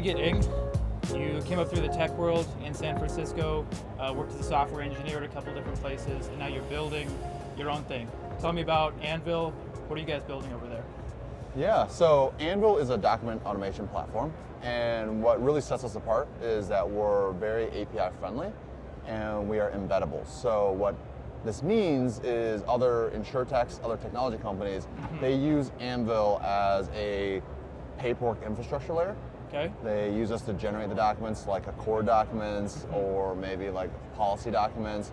Mang-Git Ng. You came up through the tech world in San Francisco, worked as a software engineer at a couple different places, and now you're building your own thing. Tell me about Anvil. What are you guys building over there? Yeah, so Anvil is a document automation platform, and what really sets us apart is that we're very API friendly and we are embeddable. So what this means is other InsureTechs, other technology companies, they use Anvil as a paperwork infrastructure layer. Okay. They use us to generate the documents like Accord documents or maybe like policy documents.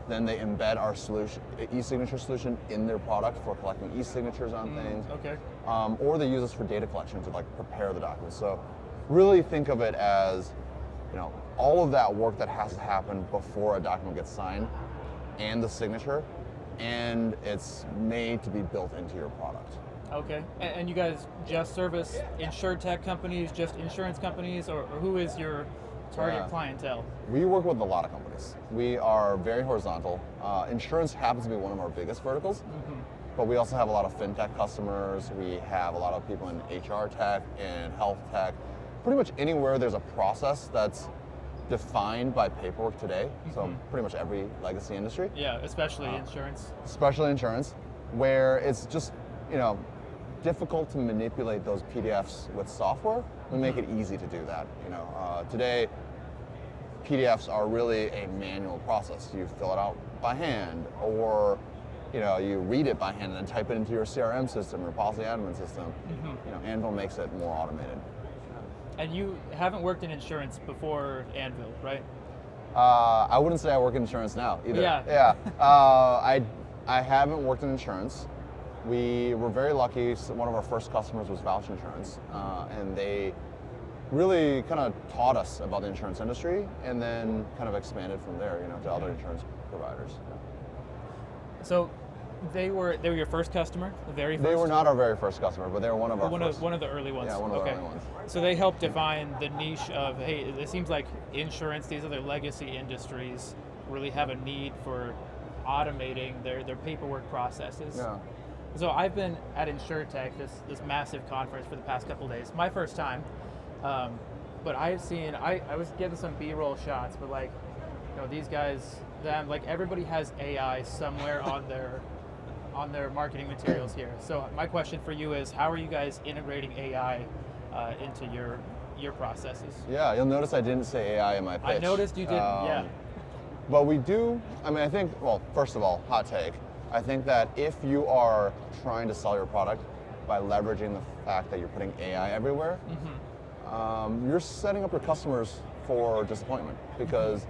Then they embed our solution, e-signature solution, in their product for collecting e-signatures on things. Okay. Or they use us for data collection to like prepare the documents. So really think of it as, all of that work that has to happen before a document gets signed and the signature, and it's made to be built into your product. Okay. And you guys just service InsureTech companies, just insurance companies, or who is your target clientele? We work with a lot of companies. We are very horizontal. Insurance happens to be one of our biggest verticals, but we also have a lot of fintech customers. We have a lot of people in HR tech and health tech. Pretty much anywhere there's a process that's defined by paperwork today, so pretty much every legacy industry. Yeah, especially insurance. Especially insurance, where it's just, difficult to manipulate those PDFs with software. We make it easy to do that. Today, PDFs are really a manual process. You fill it out by hand, or you read it by hand and then type it into your CRM system or policy admin system. Anvil makes it more automated. And you haven't worked in insurance before Anvil, right? I wouldn't say I work in insurance now either. Yeah. I haven't worked in insurance. We were very lucky. One of our first customers was Vouch Insurance, and they really kind of taught us about the insurance industry, and then kind of expanded from there, to other insurance providers. So they were your first customer, the very first? They were not our very first customer, but they were one of our first. One of the early ones. Yeah, one of the early ones. So they helped define the niche of, hey, it seems like insurance, these other legacy industries really have a need for automating their paperwork processes. Yeah. So I've been at InsureTech, this massive conference, for the past couple of days. My first time, but I've seen, I was getting some B-roll shots, but these guys, everybody has AI somewhere on their marketing materials here. So my question for you is, how are you guys integrating AI into your processes? Yeah, you'll notice I didn't say AI in my pitch. I noticed you didn't, yeah. But we do, I think, first of all, hot take. I think that if you are trying to sell your product by leveraging the fact that you're putting AI everywhere, you're setting up your customers for disappointment, because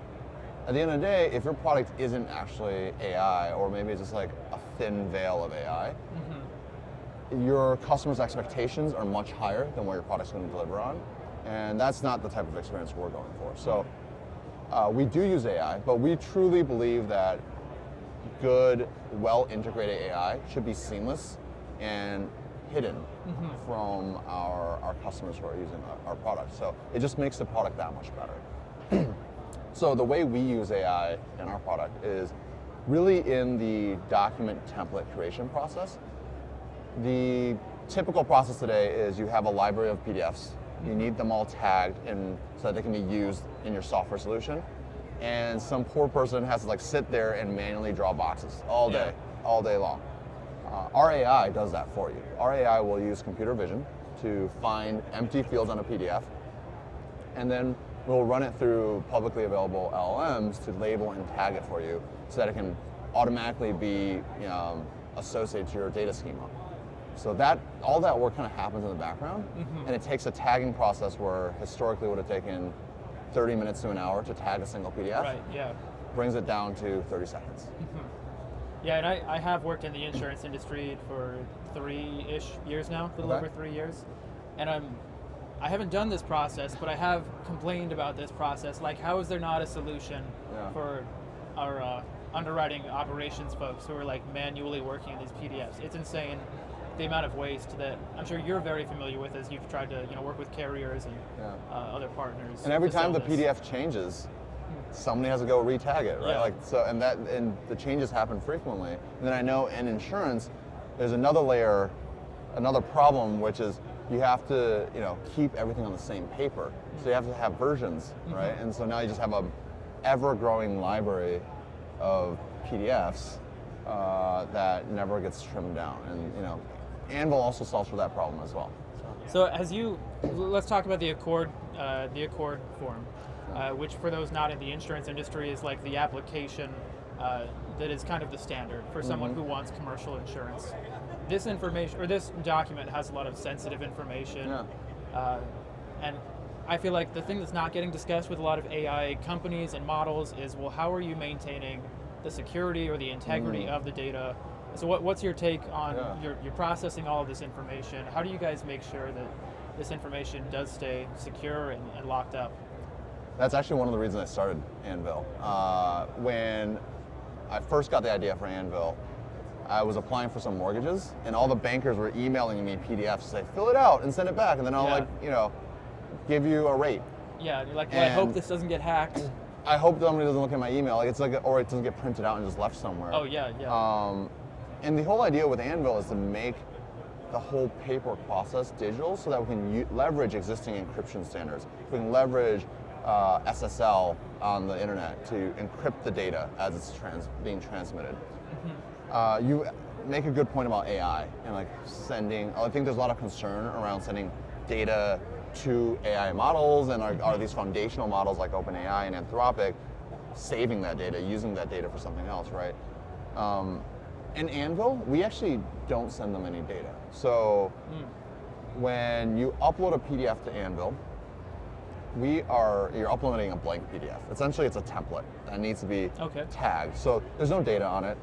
at the end of the day, if your product isn't actually AI, or maybe it's just like a thin veil of AI, your customers' expectations are much higher than what your product's going to deliver on, and that's not the type of experience we're going for. So we do use AI, but we truly believe that good, well-integrated AI should be seamless and hidden from our customers who are using our product. So it just makes the product that much better. So the way we use AI in our product is really in the document template creation process. The typical process today is you have a library of PDFs. You need them all tagged so that they can be used in your software solution. And some poor person has to sit there and manually draw boxes all day long. Our AI does that for you. Our AI will use computer vision to find empty fields on a PDF, and then we'll run it through publicly available LLMs to label and tag it for you so that it can automatically be associated to your data schema. So all that work kind of happens in the background, and it takes a tagging process where historically would have taken 30 minutes to an hour to tag a single PDF. Right, yeah. Brings it down to 30 seconds. Yeah, and I have worked in the insurance industry for 3-ish years now, a little over 3 years. And I haven't done this process, but I have complained about this process. How is there not a solution for our underwriting operations folks who are manually working on these PDFs? It's insane, the amount of waste that I'm sure you're very familiar with as you've tried to work with carriers and other partners. And every time the PDF changes, somebody has to go retag it, right? And the changes happen frequently. And then I know in insurance, there's another layer another problem, which is you have to keep everything on the same paper. So you have to have versions, right? And so now you just have a ever-growing library of PDFs that never gets trimmed down. And Anvil also solves for that problem as well. So let's talk about the Accord form, which for those not in the insurance industry is like the application that is kind of the standard for someone who wants commercial insurance. This information, or this document, has a lot of sensitive information, and I feel like the thing that's not getting discussed with a lot of AI companies and models is, well, how are you maintaining the security or the integrity of the data? So what's your take on you're processing all of this information? How do you guys make sure that this information does stay secure and locked up? That's actually one of the reasons I started Anvil. When I first got the idea for Anvil, I was applying for some mortgages, and all the bankers were emailing me PDFs to say, fill it out and send it back, and then I'll give you a rate. Yeah, you're like, well, I hope this doesn't get hacked. I hope somebody doesn't look at my email. Or it doesn't get printed out and just left somewhere. Oh yeah. And the whole idea with Anvil is to make the whole paperwork process digital, so that we can leverage existing encryption standards. We can leverage SSL on the internet to encrypt the data as it's being transmitted. You make a good point about AI and sending. I think there's a lot of concern around sending data to AI models, and are these foundational models like OpenAI and Anthropic saving that data, using that data for something else, right? In Anvil, we actually don't send them any data. So when you upload a PDF to Anvil, you're uploading a blank PDF. Essentially, it's a template that needs to be tagged. So there's no data on it.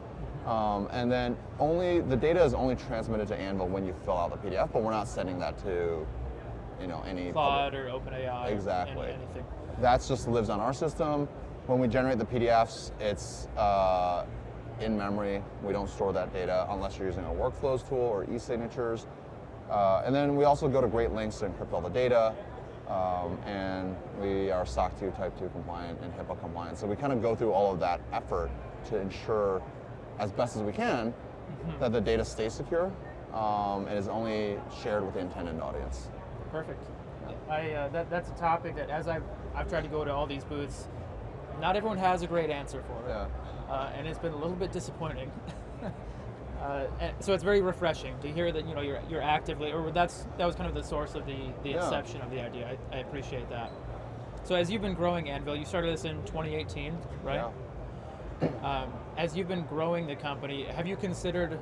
And then the data is only transmitted to Anvil when you fill out the PDF, but we're not sending that to any Claude or OpenAI. Exactly. Anything. That just lives on our system. When we generate the PDFs, it's in memory. We don't store that data unless you're using a workflows tool or e-signatures. And then we also go to great lengths to encrypt all the data. And we are SOC 2 Type 2 compliant and HIPAA compliant. So we kind of go through all of that effort to ensure, as best as we can, that the data stays secure and is only shared with the intended audience. Perfect. That's a topic that, as I've tried to go to all these booths, not everyone has a great answer for it. Yeah. And it's been a little bit disappointing. And so it's very refreshing to hear that you're actively, or that was kind of the source of the inception of the idea. I appreciate that. So as you've been growing Anvil, you started this in 2018, right? Yeah. As you've been growing the company, have you considered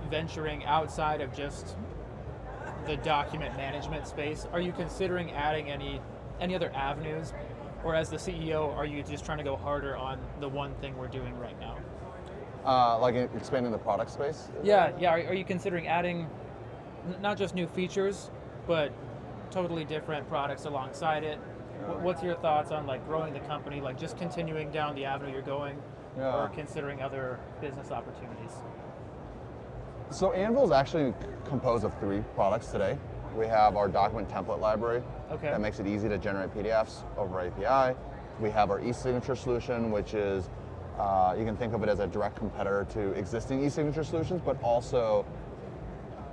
venturing outside of just the document management space? Are you considering adding any other avenues? Or as the CEO, are you just trying to go harder on the one thing we're doing right now? Like expanding the product space? Yeah. Are you considering adding not just new features, but totally different products alongside it? What's your thoughts on growing the company, just continuing down the avenue you're going, or considering other business opportunities? So Anvil is actually composed of 3 products today. We have our document template library that makes it easy to generate PDFs over API. We have our e-signature solution, which is you can think of it as a direct competitor to existing e-signature solutions, but also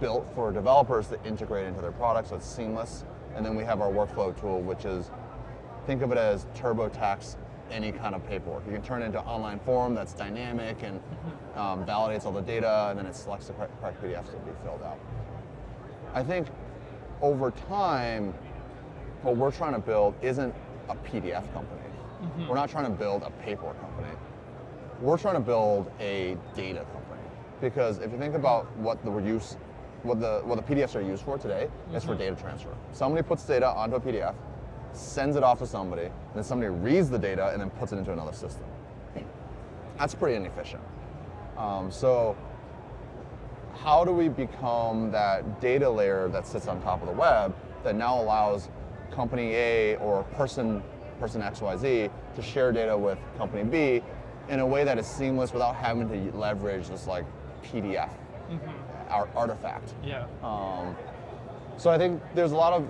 built for developers to integrate into their products, so it's seamless. And then we have our workflow tool, which is, think of it as TurboTax any kind of paperwork. You can turn it into an online form that's dynamic and validates all the data, and then it selects the correct PDFs to be filled out. I think over time, what we're trying to build isn't a PDF company. We're not trying to build a paperwork company. We're trying to build a data company. Because if you think about what the PDFs are used for today, it's for data transfer. Somebody puts data onto a PDF, sends it off to somebody, and then somebody reads the data and then puts it into another system. That's pretty inefficient. So how do we become that data layer that sits on top of the web that now allows company A or person XYZ to share data with company B in a way that is seamless without having to leverage this PDF artifact? Yeah. So I think there's a lot of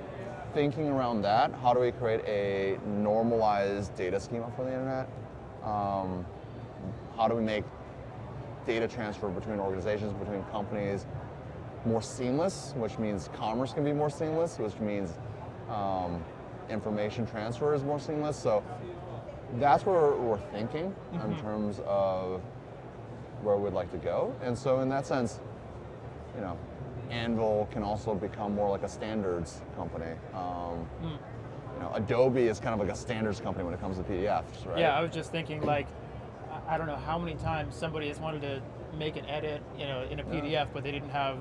thinking around that. How do we create a normalized data schema for the internet? How do we make data transfer between organizations, between companies, more seamless, which means commerce can be more seamless, which means information transfer is more seamless. So that's where we're thinking in terms of where we'd like to go. And so in that sense, you know, Anvil can also become more like a standards company. You know, Adobe is kind of like a standards company when it comes to PDFs, right? Yeah, I was just thinking, like, I don't know how many times somebody has wanted to make an edit, you know, in a PDF, but they didn't have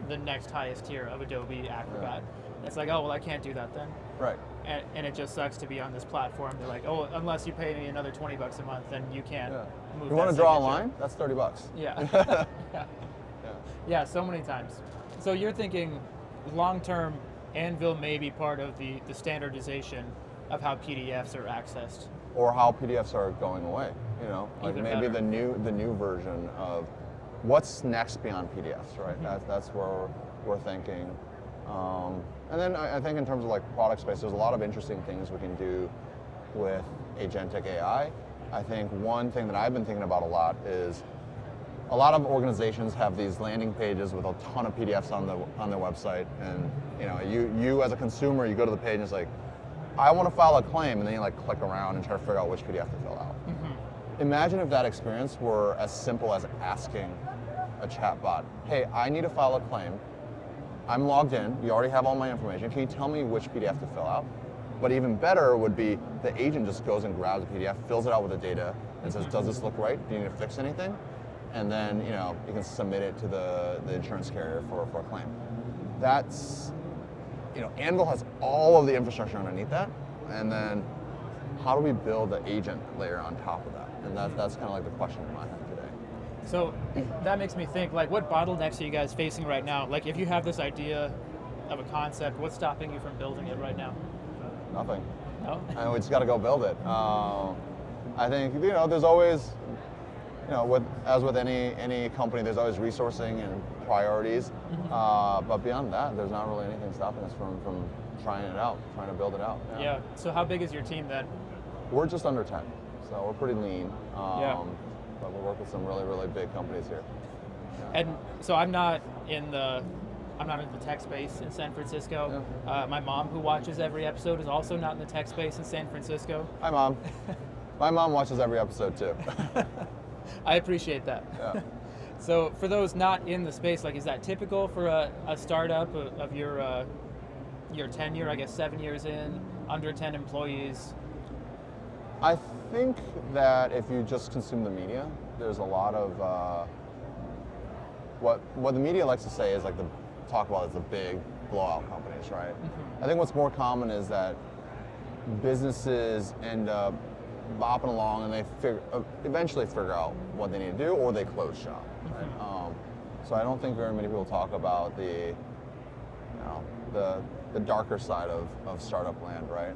the next highest tier of Adobe Acrobat. It's like, oh, well, I can't do that then. Right. And it just sucks to be on this platform. They're like, oh, unless you pay me another $20 a month, then you can't move. You want to draw a line? That's $30. Yeah. Yeah, so many times. So you're thinking long-term, Anvil may be part of the standardization of how PDFs are accessed. Or how PDFs are going away, you know? Like Even maybe better. the new version of what's next beyond PDFs, right? That's where we're thinking. And then I think in terms of like product space, there's a lot of interesting things we can do with agentic AI. I think one thing that I've been thinking about a lot is a lot of organizations have these landing pages with a ton of PDFs on their website, and you know, you as a consumer, you go to the page and it's like, I want to file a claim, and then you like click around and try to figure out which PDF to fill out. Imagine if that experience were as simple as asking a chatbot, hey, I need to file a claim. I'm logged in, you already have all my information. Can you tell me which PDF to fill out? But even better would be the agent just goes and grabs a PDF, fills it out with the data, and says, does this look right? Do you need to fix anything? And then, you know, you can submit it to the insurance carrier for a claim. That's, you know, Anvil has all of the infrastructure underneath that, and then how do we build the agent layer on top of that? And that's kind of like the question I have today. So that makes me think, like, what bottlenecks are you guys facing right now? Like, if you have this idea of a concept, what's stopping you from building it right now? Nothing. No? And we just got to go build it. I think, you know, there's always, you know, as with any company, there's always resourcing and priorities. But beyond that, there's not really anything stopping us from trying it out, trying to build it out. Yeah. So how big is your team then? We're just under 10, so we're pretty lean. But we work with some really, really big companies here. Yeah. And so I'm not in the tech space in San Francisco. My mom, who watches every episode, is also not in the tech space in San Francisco. Hi, Mom. My mom watches every episode too. I appreciate that. Yeah. So for those not in the space, like, is that typical for a startup of your tenure, I guess 7 years in, under 10 employees? I think that if you just consume the media, there's a lot of what the media likes to say is like talk about is the big blowout companies, right? I think what's more common is that businesses end up bopping along and they eventually figure out what they need to do, or they close shop. Right? So I don't think very many people talk about the darker side of startup land, right?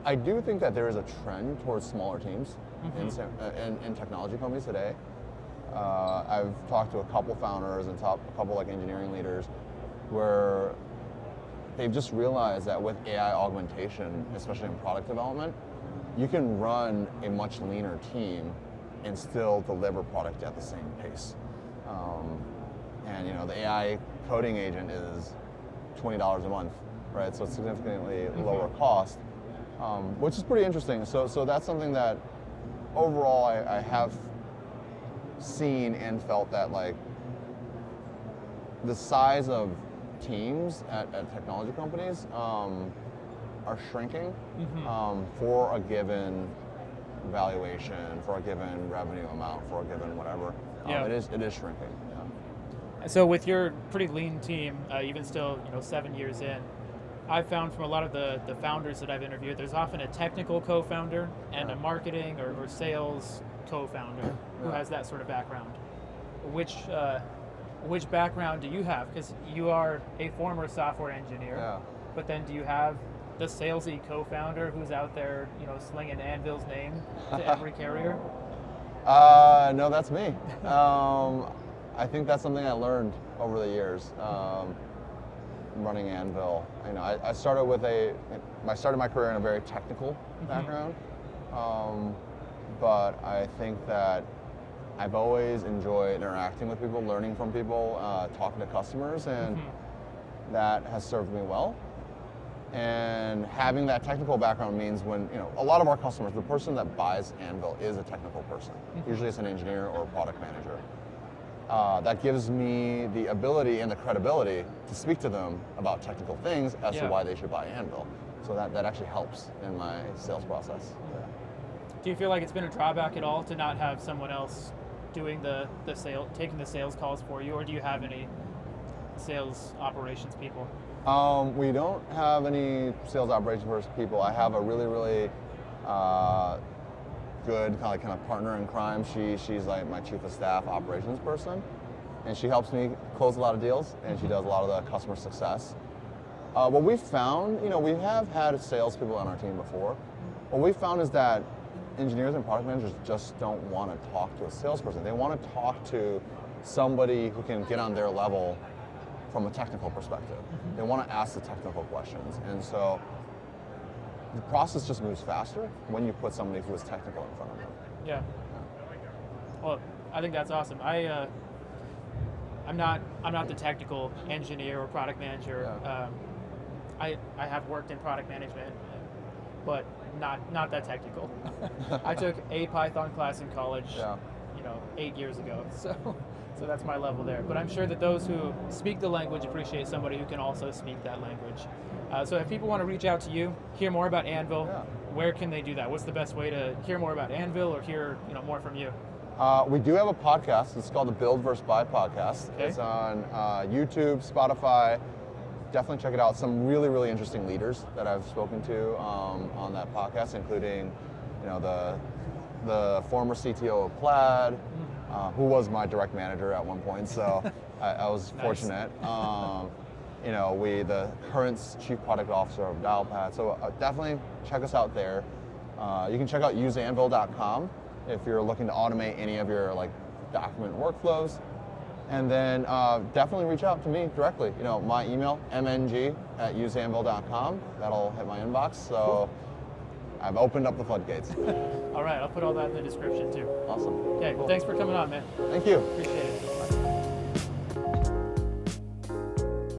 I do think that there is a trend towards smaller teams in technology companies today. I've talked to a couple founders and a couple like engineering leaders where they've just realized that with AI augmentation, especially in product development, you can run a much leaner team and still deliver product at the same pace. And you know, the AI coding agent is $20 a month, right? So it's significantly lower cost, which is pretty interesting. So that's something that overall I have seen and felt that like the size of teams at technology companies are shrinking for a given valuation, for a given revenue amount, for a given whatever. It is shrinking. Yeah. So with your pretty lean team, even still, 7 years in, I've found from a lot of the founders that I've interviewed, there's often a technical co-founder and a marketing or sales co-founder who has that sort of background. Which background do you have? Because you are a former software engineer, but then do you have the salesy co-founder who's out there, slinging Anvil's name to every carrier? No, that's me. I think that's something I learned over the years running Anvil. I started my career in a very technical background, but I think that I've always enjoyed interacting with people, learning from people, talking to customers, and that has served me well. And having that technical background means when, a lot of our customers, the person that buys Anvil is a technical person. Usually it's an engineer or a product manager. That gives me the ability and the credibility to speak to them about technical things as to why they should buy Anvil. So that actually helps in my sales process. Do you feel like it's been a drawback at all to not have someone else doing taking the sales calls for you, or do you have any sales operations people? We don't have any sales operations people. I have a really, really good kind of partner in crime. She's like my chief of staff operations person, and she helps me close a lot of deals, and she does a lot of the customer success. What we found, we have had salespeople on our team before. What we found is that engineers and product managers just don't want to talk to a salesperson. They want to talk to somebody who can get on their level from a technical perspective. They want to ask the technical questions. And so the process just moves faster when you put somebody who is technical in front of them. Yeah. Well, I think that's awesome. I'm not the technical engineer or product manager. Yeah. I have worked in product management, but not that technical. I took a Python class in college, 8 years ago. So that's my level there. But I'm sure that those who speak the language appreciate somebody who can also speak that language. So if people want to reach out to you, hear more about Anvil, where can they do that? What's the best way to hear more about Anvil or hear more from you? We do have a podcast. It's called the Build vs. Buy podcast. Okay. It's on YouTube, Spotify. Definitely check it out. Some really, really interesting leaders that I've spoken to on that podcast, including the former CTO of Plaid, who was my direct manager at one point. So I was fortunate. The current chief product officer of Dialpad. So definitely check us out there. You can check out useanvil.com if you're looking to automate any of your document workflows. And then definitely reach out to me directly. My email, mng@useanvil.com. That'll hit my inbox. So I've opened up the floodgates. All right, I'll put all that in the description too. Awesome. Okay, cool. Thanks for coming on, man. Thank you. Appreciate it.